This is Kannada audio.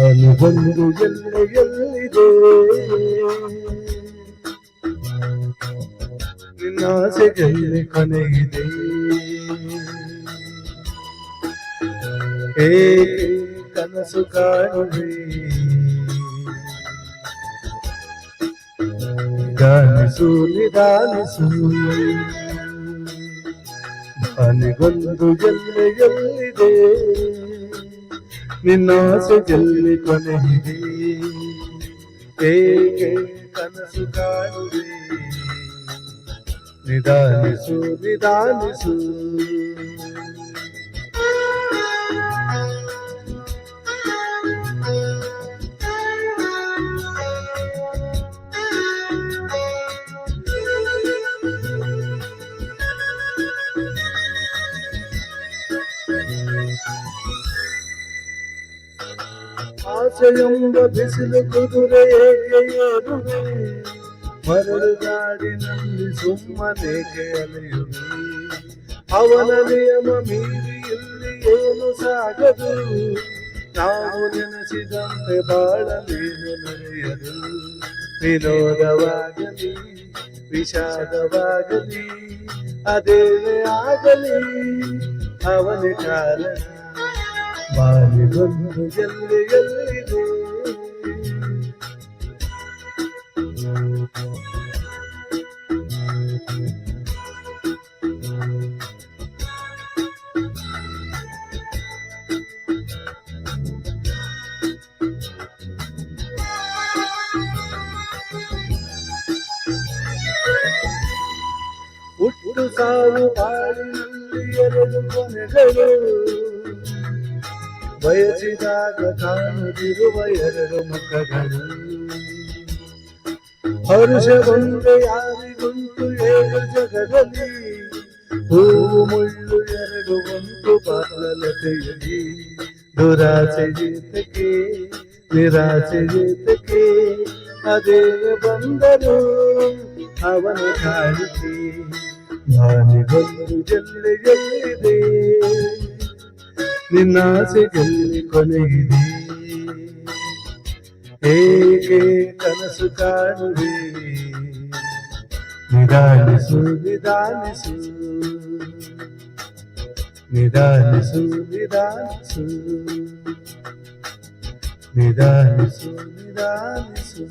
ನಾನು ಬಂದು ಎಲ್ಲಿದೆ ನಿನ್ನಾಸೆಯಲ್ಲಿ ಕೊನೆಗಿದೆ ಏಕೆ ಕನಸು ಕಾಣುವೆ ನಿಧಾನಿಸು ನಿಧಾನಿಸು ನನಗೊಂದು ಎಲ್ಲಿದೆ ನಿನ್ನಾಸೆಯಲ್ಲಿ ಕೊನೆಯಿದೆ ಏಕೆ ಕನಸು ಕಾಣುವೆ ನಿಧಾನಿಸು ನಿಧಾನಿಸು ಆಸೆಯೆಂಬ ಬಿಸಿಲು ಕುದುರೆ ಏಕೆ ಏರುವೆ ಮರಳು ಗಾಡಿನಲ್ಲಿ ಸುಮ್ಮನೇಕೆ ಅಲೆಯುವೆ ಅವನ ನಿಯಮ ಮೀರಿ ಇಲ್ಲಿ ಏನು ಸಾಗದು ನಾವು ನೆನೆಸಿದಂತೆ ಬಾಳಲೇನು ನಡೆಯದು ವಿನೋದವಾಗಲಿ ವಿಷಾದವಾಗಲಿ ಅದೇನೇ ಆಗಲಿ ಅವನೇ ಕಾರಣ ಬಾಳಿಗೊಂದು ಎಲ್ಲಿದೆ ಹುಟ್ಟು ಸಾವು ಬಾಳಿನಲ್ಲಿ ಎರಡು ಕೊನೆಗಳು ಬಯಸಿದಾಗ ಕಾಣುತ್ತಿರುವ ಎರಡು ಮುಖಗಳು ಹರುಷಗೊಂದು ಯಾರಿಗುಂಟು ಏಳು ಜಗದಲ್ಲಿ ಹೂವು ಮುಳ್ಳು ಎರಡು ಉಂಟು ಬಾಲಲತೆಯಲ್ಲಿ ದುರಾಸೆ ಜೀತಕ್ಕೆ ನಿರಾಸೆ ಜೀತಕ್ಕೆ ಅದೇ ಬಂದರು ಅವನ ಕಾಣಿಕೆ ಬಾಳಿಗೊಂದು ಎಲ್ಲಿದೆ ನಿನ್ನಾಸೆಯಲ್ಲಿ ಕೊನೆಗಿದೆ ಏಕೆ ಕನಸು ಕಾಣುವೆ ನಿಧಾನಿಸು ನಿಧಾನಿಸು ನಿಧಾನಿಸು ನಿಧಾನಿಸು ನಿಧಾನಿಸು ನಿಧಾನಿಸು